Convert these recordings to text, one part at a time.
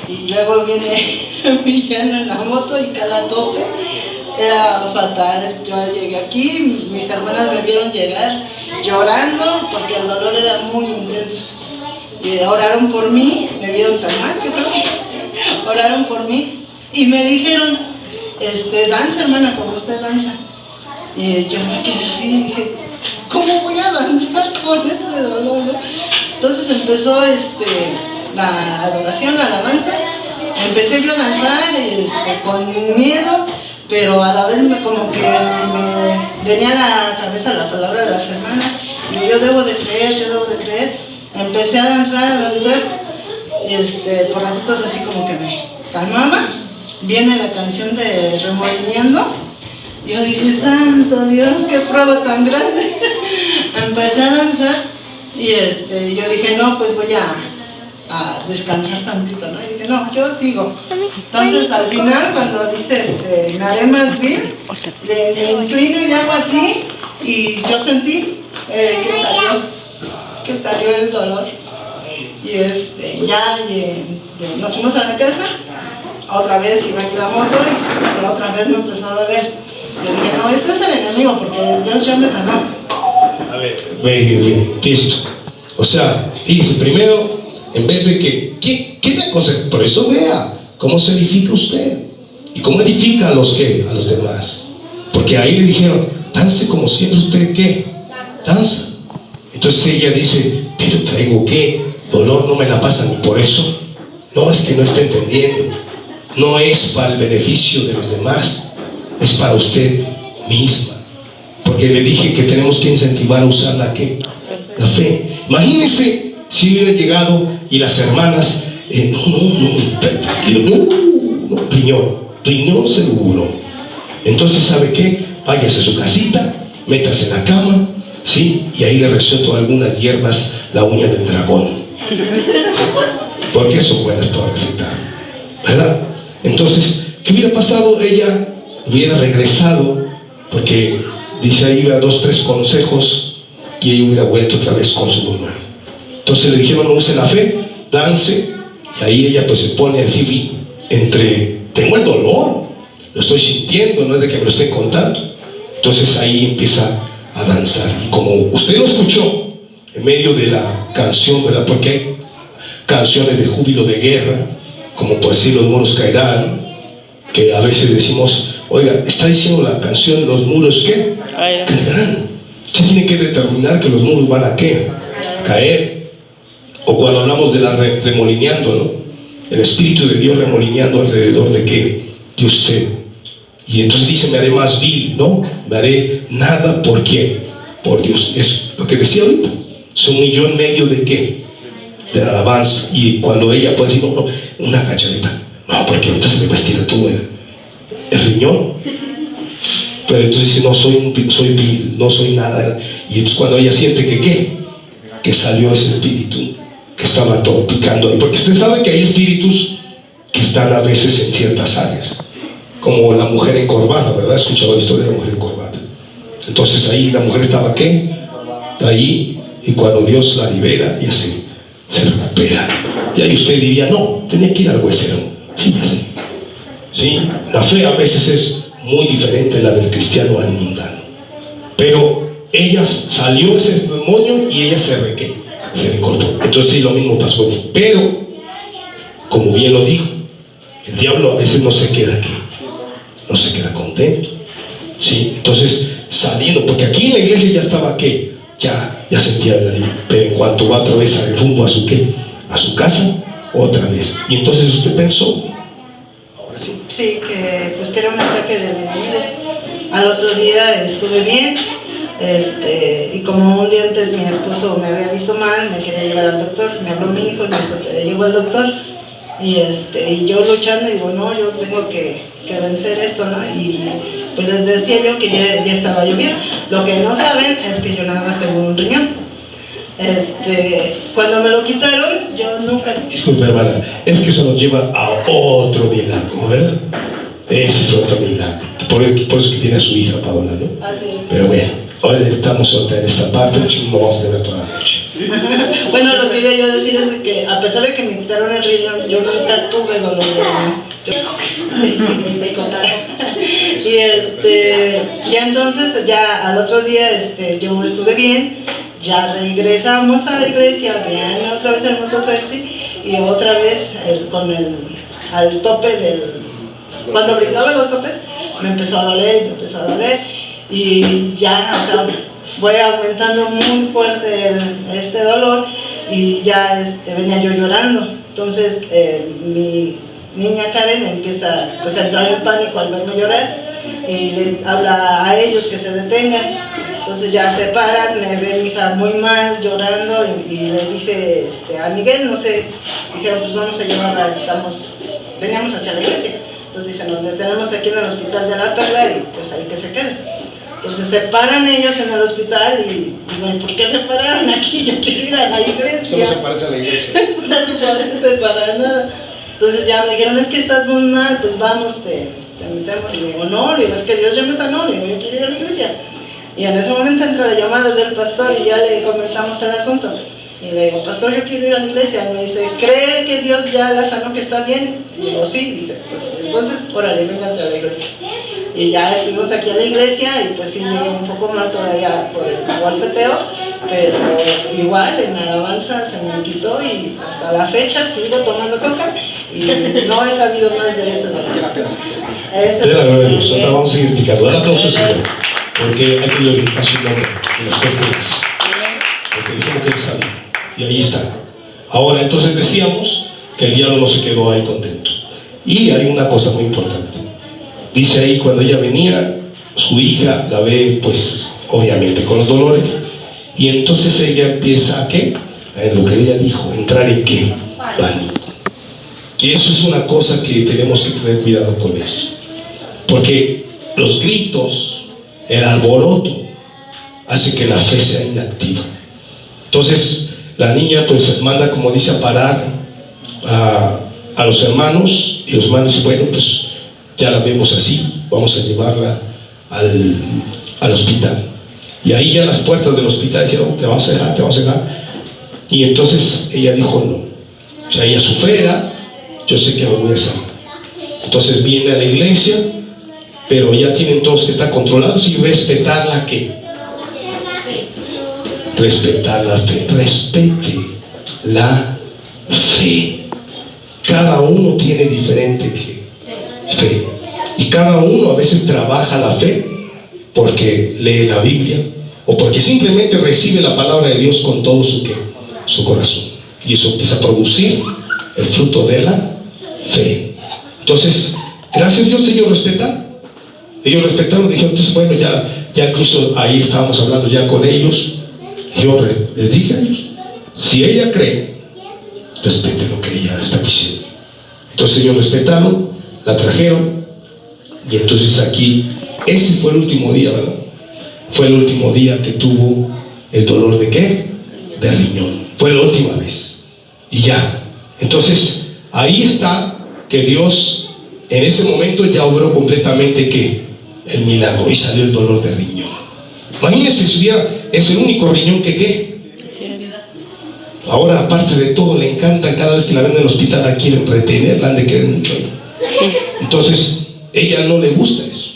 y luego viene Villano en la moto y cada tope era fatal. Yo llegué aquí, mis hermanas me vieron llegar llorando porque el dolor era muy intenso. Y oraron por mí, me vieron tan mal, yo creo que oraron por mí y me dijeron, danza hermana, como usted danza. Y yo me quedé así, dije, ¿cómo voy a danzar con este dolor? Entonces empezó la adoración, la alabanza. Empecé yo a danzar con miedo, pero a la vez como que me venía a la cabeza la palabra de las hermanas. Y yo debo de creer. Empecé a danzar, y por ratitos así como que me calmaba. Viene la canción de Remolineando. Yo dije, santo Dios, qué prueba tan grande. Empecé a danzar y yo dije, no, pues voy a descansar tantito, ¿no? Y dije, no, yo sigo. Entonces al final cuando dice, me haré más bien, me inclino y hago así y yo sentí que salió el dolor. Y nos fuimos a la casa, otra vez iba en la moto y otra vez me empezó a doler. Yo dije, no, este es el enemigo porque Dios ya me sanó. A ver, ve, listo. O sea, dice primero, en vez de ¿qué me aconseja? Por eso vea cómo se edifica usted y cómo edifica a los demás. Porque ahí le dijeron, dance como siempre usted, ¿qué? Danza. Entonces ella dice, pero traigo ¿qué? Dolor, no me la pasa ni por eso. No, es que no está entendiendo. No es para el beneficio de los demás, es para usted misma. Porque le dije que tenemos que incentivar a usar la fe. Imagínense si hubiera llegado y las hermanas, riñón seguro. Entonces, ¿sabe qué? Váyase a su casita, métase en la cama, ¿sí? Y ahí le receto algunas hierbas, la uña del dragón. ¿Sí? Porque son buenas para recetar, ¿verdad? Entonces, ¿qué hubiera pasado? Ella hubiera regresado, porque dice ahí 2, 3 consejos, y ella hubiera vuelto otra vez con su mamá. Entonces le dijeron, no use la fe, dance, y ahí ella pues se pone así tengo el dolor, lo estoy sintiendo, no es de que me lo estén contando. Entonces ahí empieza a danzar, y como usted lo escuchó en medio de la canción, ¿verdad? Porque hay canciones de júbilo, de guerra, como por decir los muros caerán, que a veces decimos, oiga, está diciendo la canción, los muros ¿qué? Caerán. Usted tiene que determinar que los muros van a ¿qué? Caer. O cuando hablamos de la remolineando, ¿no? El Espíritu de Dios remolineando alrededor de ¿qué? De usted. Y entonces dice, me haré más vil, ¿no? Me haré nada por ¿quién? Por Dios. Es lo que decía ahorita. Se humilló en medio de ¿qué? De la alabanza. Y cuando ella puede decir, no, una cachadita. No, porque ahorita se me va a estirar todo el riñón. Pero entonces dice, no, soy vil, no soy nada. Y entonces cuando ella siente que ¿qué? Que salió ese espíritu que estaba todo picando ahí. Porque usted sabe que hay espíritus que están a veces en ciertas áreas. Como la mujer encorvada, ¿verdad? ¿Ha escuchado la historia de la mujer encorvada? Entonces ahí la mujer estaba ¿qué? Ahí, y cuando Dios la libera y así se recupera. Y ahí usted diría, no, tenía que ir al huesero. Sí, ya sé. ¿Sí? La fe a veces es muy diferente la del cristiano al mundano. Pero ella salió ese demonio y ella se recortó. Entonces sí, lo mismo pasó. Pero, como bien lo dijo, el diablo a veces no se queda aquí, no se queda contento. ¿Sí? Entonces, saliendo, porque aquí en la iglesia ya estaba ¿qué? Ya sentía el alivio. Pero en cuanto va otra vez al rumbo a su ¿qué? A su casa, otra vez. Y entonces usted pensó, sí, que era un ataque del enemigo. Al otro día estuve bien, y como un día antes mi esposo me había visto mal, me quería llevar al doctor, me habló mi hijo y me dijo, te llevo al doctor, y yo luchando, digo, no, yo tengo que vencer esto, ¿no? Y pues les decía yo que ya estaba yo bien. Lo que no saben es que yo nada más tengo un riñón. Cuando me lo quitaron, yo nunca... Disculpe, hermana, es que eso nos lleva a otro milagro, ¿verdad? Ese es otro milagro. Por eso que tiene a su hija Paola, ¿no? Así es. Pero bueno, hoy estamos en esta parte, no vamos a tener toda la noche. Bueno, lo que quería yo decir es de que a pesar de que me quitaron el riñón, yo nunca tuve dolor de riñón. Me contaron. Y ya entonces, ya al otro día yo estuve bien, ya regresamos a la iglesia, vean otra vez el mototaxi y otra vez al tope cuando brincaba los topes, me empezó a doler y ya, o sea, fue aumentando muy fuerte este dolor y ya venía yo llorando. Entonces mi niña Karen empieza pues a entrar en pánico al verme llorar y le habla a ellos que se detengan. Entonces ya se paran, me ve mi hija muy mal, llorando y le dice a Miguel, no sé, dijeron pues vamos a llevarla, veníamos hacia la iglesia. Entonces dice, nos detenemos aquí en el hospital de La Perla y pues ahí que se quede. Entonces se paran ellos en el hospital y bueno, ¿por qué se pararon aquí? Yo quiero ir a la iglesia. Esto no se parece a la iglesia. No se parece para nada. Entonces ya me dijeron, es que estás muy mal, pues vamos, te metemos. Y le digo, no, es que Dios ya me sanó, le digo, yo quiero ir a la iglesia. Y en ese momento entra la llamada del pastor y ya le comentamos el asunto. Y le digo, pastor, yo quiero ir a la iglesia. Y me dice, ¿cree que Dios ya la sanó, que está bien? Y digo, sí. Dice, pues entonces, órale, vénganse a la iglesia. Y ya estuvimos aquí a la iglesia y pues sí llegué un poco mal todavía por el golpeteo, pero igual en la alabanza se me quitó y hasta la fecha sigo tomando coca y no he sabido más de eso. De la gloria a Dios. Ahora vamos a ir indicando. Dale aplausos, Señor, porque hay que glorificar su nombre en las cosas que hace. Porque decimos que Él está bien. Y ahí está. Ahora, entonces decíamos que el diablo no se quedó ahí contento. Y hay una cosa muy importante. Dice ahí, cuando ella venía, su hija la ve, pues, obviamente con los dolores. Y entonces ella empieza a ¿qué? En lo que ella dijo, entrar en ¿qué? Pánico. Y eso es una cosa que tenemos que tener cuidado con eso. Porque los gritos, el alboroto, hace que la fe sea inactiva. Entonces, la niña pues manda, como dice, a parar a los hermanos. Y los hermanos dicen, bueno, pues ya la vemos así, vamos a llevarla al hospital. Y ahí ya en las puertas del hospital dijeron, te vamos a dejar. Y entonces ella dijo, no. O sea, ella sufriera, yo sé que me voy a sanar. Entonces viene a la iglesia, pero ya tienen todos que estar controlados y respetar la ¿qué? Respetar la fe. Respete la fe. Cada uno tiene diferente fe. Y cada uno a veces trabaja la fe porque lee la Biblia o porque simplemente recibe la palabra de Dios con todo su corazón. Y eso empieza a producir el fruto de la fe. Entonces, gracias a Dios, ellos respetaron, dijeron, entonces bueno, ya incluso ahí estábamos hablando ya con ellos. Yo les dije a ellos, si ella cree, respete lo que ella está diciendo. Entonces ellos respetaron, la trajeron, y entonces aquí, ese fue el último día, ¿verdad? Fue el último día que tuvo el dolor de ¿qué? De riñón. Fue la última vez. Y ya. Entonces, ahí está que Dios en ese momento ya obró completamente ¿qué? El milagro, y salió el dolor de riñón. Imagínense si hubiera, es el único riñón que ¿qué? Ahora, aparte de todo, le encanta, cada vez que la ven en el hospital la quieren retener, la han de querer mucho ahí. Entonces, ella no le gusta eso,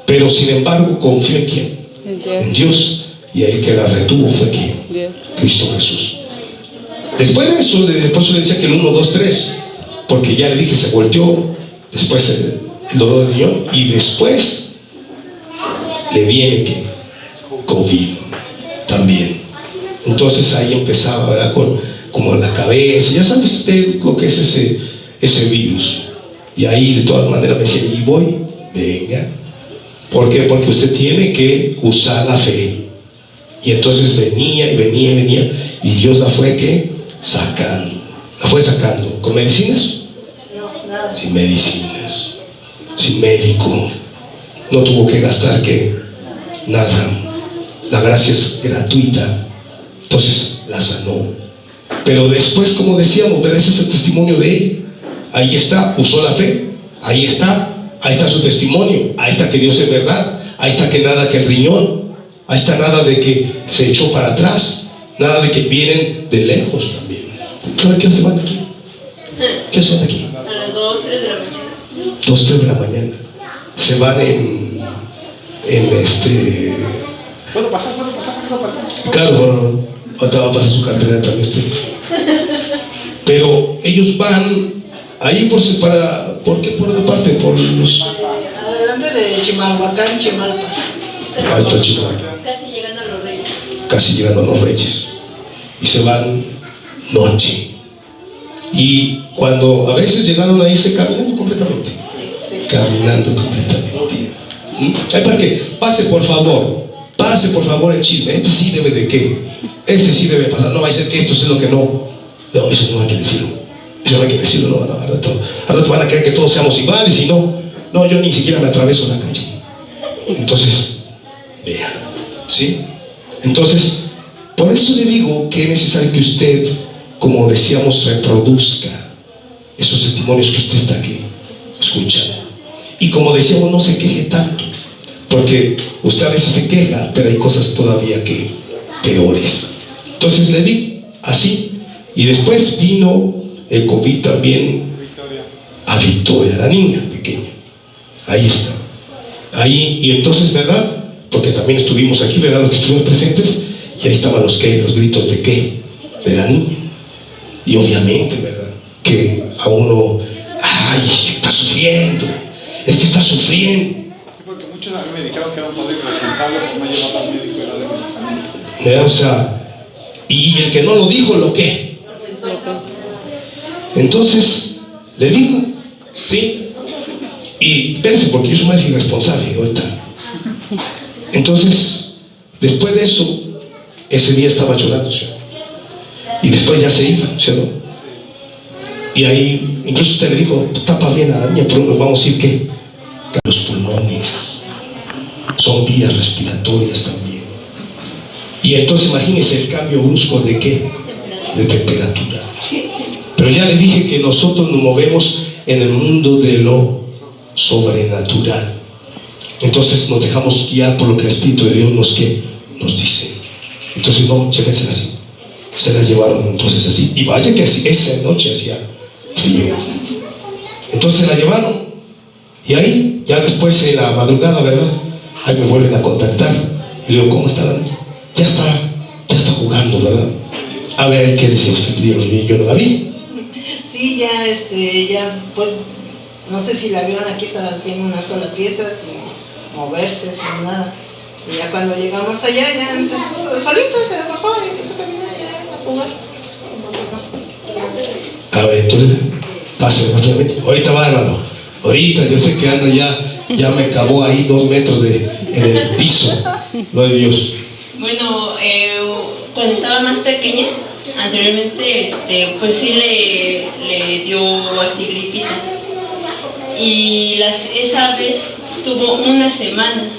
pero sin embargo confió en quién, en Dios, y ahí que la retuvo fue quién, Cristo Jesús. Después de eso, después le decía que el 1, 2, 3, porque ya le dije, se volteó, después el dolor de riñón, y después le viene que COVID también. Entonces ahí empezaba, ¿verdad? Como la cabeza, ya sabes usted lo que es ese virus. Y ahí de todas maneras me decía, y voy, venga. ¿Por qué? Porque usted tiene que usar la fe. Y entonces venía, y Dios la fue ¿qué? Sacando. La fue sacando. ¿Con medicinas? No, nada. Sin medicinas, sin médico. No tuvo que gastar ¿qué? Nada. La gracia es gratuita. Entonces la sanó. Pero después, como decíamos, ese es el testimonio de él. Ahí está, usó la fe. Ahí está su testimonio. Ahí está que Dios es verdad. Ahí está que nada que el riñón. Ahí está nada de que se echó para atrás. Nada de que vienen de lejos también. ¿Saben qué se van aquí? ¿Qué son aquí? A las 2, 3 de la mañana. 2, 3 de la mañana. Se van en ¿Puedo pasar? ¿Puedo pasar? Claro, bueno, ahorita va a pasar su cartera también usted. Pero ellos van ahí ¿por qué por otra parte? Por los... Adelante de Chimalhuacán, Chimalpa. Alto Chimalpa. Casi llegando a Los Reyes. Casi llegando a Los Reyes. Y se van noche. Y cuando a veces llegaron a irse caminando completamente. Caminando completamente. Ay, para que pase por favor el chisme. Este sí debe de qué. Este sí debe pasar. No va a ser que esto es lo que no. No, eso no hay que decirlo. Eso no hay que decirlo. No, al rato van a creer que todos seamos iguales y no. No, yo ni siquiera me atraveso la calle. Entonces, vea. ¿Sí? Entonces, por eso le digo que es necesario que usted, como decíamos, reproduzca esos testimonios que usted está aquí escuchando. Y como decíamos, no se queje tanto, porque usted a veces se queja, pero hay cosas todavía que peores. Entonces le di así, y después vino el COVID también a Victoria, la niña pequeña. Ahí está. Ahí, y entonces, ¿verdad? Porque también estuvimos aquí, ¿verdad? Los que estuvimos presentes, y ahí estaban los gritos de qué, de la niña. Y obviamente, ¿verdad? Que a uno, ay, está sufriendo. Es que está sufriendo. Sí, porque muchos a mí me dijeron que era un padre irresponsable por no llevar al médico y darle medicamentos. ¿Verdad? O sea, y el que no lo dijo, ¿lo qué? Entonces, le digo, ¿sí? Y espérense, porque yo soy más irresponsable ahorita. Entonces, después de eso, ese día estaba llorando, ¿sí? Y después ya se iba, ¿sí o no? Y ahí, incluso usted le dijo, tapa bien a la niña, pero nos vamos a ir, ¿qué? Los pulmones son vías respiratorias también. Y entonces imagínense el cambio brusco de qué, de temperatura. Pero ya le dije que nosotros nos movemos en el mundo de lo sobrenatural. Entonces nos dejamos guiar por lo que el Espíritu de Dios nos dice. Entonces no, llévensela así. Se la llevaron entonces así. Y vaya que así, esa noche hacía frío. Entonces la llevaron. Y ahí, ya después en la madrugada, ¿verdad? Ahí me vuelven a contactar. Y le digo, ¿cómo está la niña? Ya está jugando, ¿verdad? A ver, ¿qué decía usted? Yo no la vi. Sí, ya, pues, no sé si la vieron aquí, estaba haciendo una sola pieza, sin moverse, sin nada. Y ya cuando llegamos allá, ya empezó, solita se bajó y empezó a caminar ya a jugar. A ver, entonces, pase rápidamente. Ahorita va, hermano. Ahorita, yo sé que anda ya me cavó ahí 2 metros en el piso. Lo de Dios. Bueno, cuando estaba más pequeña, anteriormente, pues sí le dio así gripita. Y esa vez tuvo una semana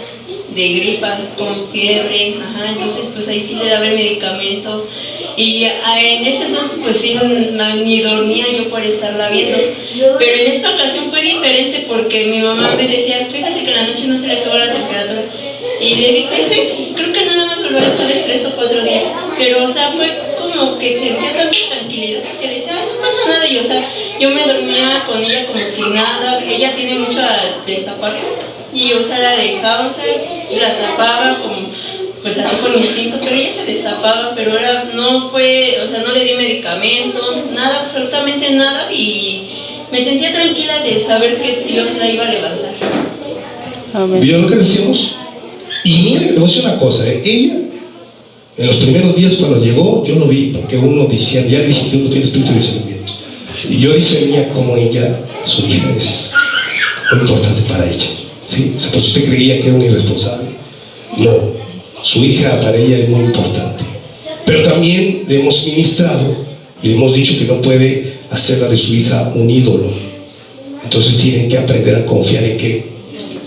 de gripa con fiebre, entonces pues ahí sí le daba el medicamento. Y en ese entonces pues sí, ni dormía yo por estarla viendo. Pero en esta ocasión fue diferente porque mi mamá me decía, fíjate que en la noche no se le sube la temperatura. Y le dije, sí, creo que nada más duró esta vez 3 o 4 días. Pero o sea, fue como que sentía tanta tranquilidad que decía, no pasa nada. Y o sea, yo me dormía con ella como si nada. Ella tiene mucho a destaparse. Y o sea, la dejaba, o sea, la tapaba como, pues así por instinto, pero ella se destapaba, pero ahora no fue, o sea, no le di medicamento, nada, absolutamente nada, y me sentía tranquila de saber que Dios la iba a levantar. ¿Vio lo que decíamos? Y mire, le voy a decir una cosa, ella, en los primeros días cuando llegó, yo lo vi, porque uno decía, ya le dije que uno tiene espíritu de discernimiento, y yo discernía como ella, su hija, es muy importante para ella. ¿Sí? O sea, pues usted creía que era un irresponsable. No, su hija para ella es muy importante. Pero también le hemos ministrado y le hemos dicho que no puede hacerla de su hija un ídolo. Entonces tiene que aprender a confiar en ¿qué?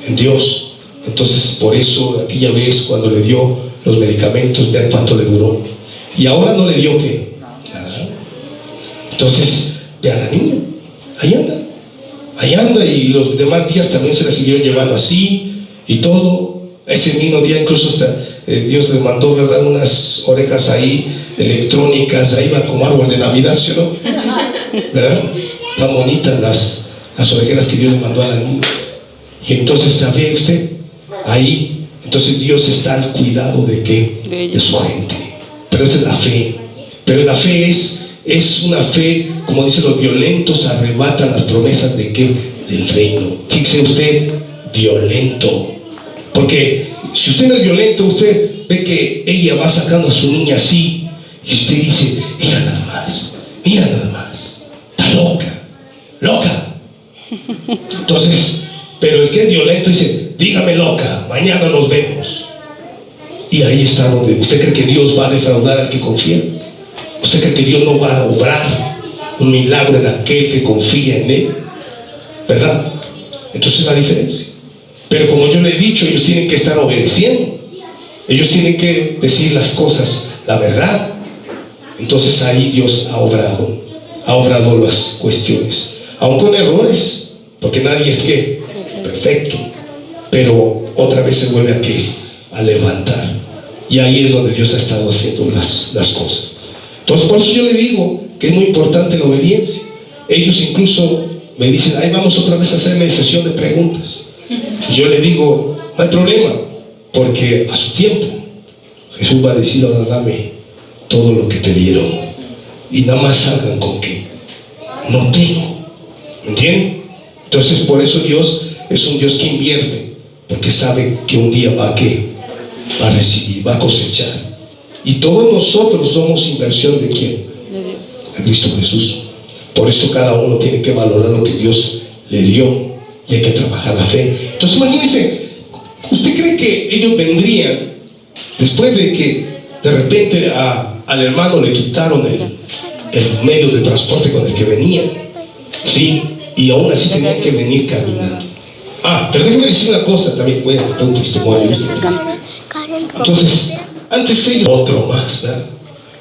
En Dios. Entonces por eso aquella vez cuando le dio los medicamentos, vean cuánto le duró. Y ahora no le dio ¿qué? Nada. Entonces, vean la niña, ahí anda. Ahí anda, y los demás días también se la siguieron llevando así y todo. Ese mismo día incluso hasta Dios les mandó, ¿verdad?, unas orejas ahí electrónicas, ahí va como árbol de Navidad, ¿sí o no? ¿Verdad? Tan bonitas las orejeras que Dios le mandó a la niña. Y entonces, ¿sabía usted? Ahí, entonces Dios está al cuidado de ¿qué? De su gente. Pero esa es la fe. Pero la fe es una fe, como dicen los violentos, arrebatan las promesas de ¿qué? Del reino. Fíjese usted, violento. Porque si usted no es violento, usted ve que ella va sacando a su niña así, y usted dice, mira nada más, está loca. Entonces, pero el que es violento dice, dígame loca, mañana nos vemos. Y ahí está donde usted cree que Dios va a defraudar al que confía. ¿Usted cree que Dios no va a obrar un milagro en aquel que confía en Él? ¿Verdad? Entonces la diferencia. Pero como yo le he dicho, ellos tienen que estar obedeciendo. Ellos tienen que decir las cosas, la verdad. Entonces ahí Dios ha obrado las cuestiones. Aun con errores, porque nadie es ¿qué? Perfecto. Pero otra vez se vuelve a ¿qué? A levantar. Y ahí es donde Dios ha estado haciendo las cosas. Entonces por eso yo le digo que es muy importante la obediencia. Ellos incluso me dicen, ahí vamos otra vez a hacerle sesión de preguntas. Y yo le digo, no hay problema, porque a su tiempo Jesús va a decir, ahora dame todo lo que te dieron. Y nada más salgan con que no tengo. ¿Me entienden? Entonces por eso Dios es un Dios que invierte, porque sabe que un día va a recibir, va a cosechar. Y todos nosotros somos inversión ¿de quién? De Cristo Jesús. Por eso cada uno tiene que valorar lo que Dios le dio y hay que trabajar la fe. Entonces imagínense, ¿usted cree que ellos vendrían después de que de repente al hermano le quitaron el medio de transporte con el que venía? Sí, y aún así tenían que venir caminando. Pero déjeme decir una cosa, también voy a contar un testimonio. Entonces, antes ellos, otro más, ¿verdad?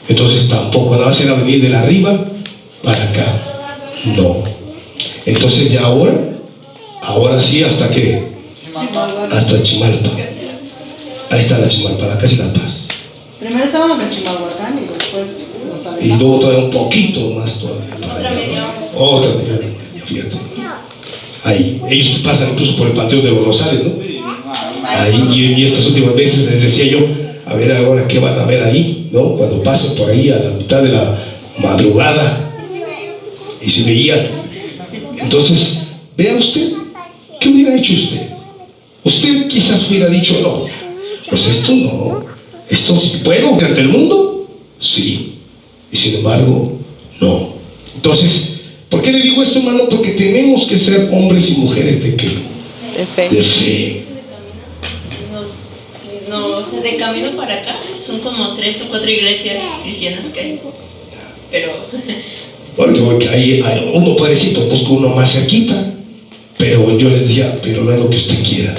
Entonces tampoco, nada más era venir de la arriba para acá. No. Entonces ya ahora sí, ¿hasta qué? Hasta Chimalpa. Ahí está la Chimalpa, la casi La Paz. Primero estábamos en Chimalhuacán y después nos alejamos. Y luego todavía un poquito más todavía para allá. Otra media hora, fíjate más. Ahí, ellos pasan incluso por el Panteón de los Rosales, ¿no? Ahí, y estas últimas veces les decía yo, a ver ahora qué van a ver ahí, ¿no? Cuando pasen por ahí a la mitad de la madrugada y se veía. Entonces, vea usted, ¿qué hubiera hecho usted? Usted quizás hubiera dicho, no, pues esto no, esto sí puedo ante el mundo, sí, y sin embargo, no. Entonces, ¿por qué le digo esto, hermano? Porque tenemos que ser hombres y mujeres ¿de qué? De fe. De fe. De camino para acá son como 3 o 4 iglesias cristianas que hay. Pero Porque ahí uno puede decir, pues busco uno más cerquita, pero yo les decía, pero no es lo que usted quiera.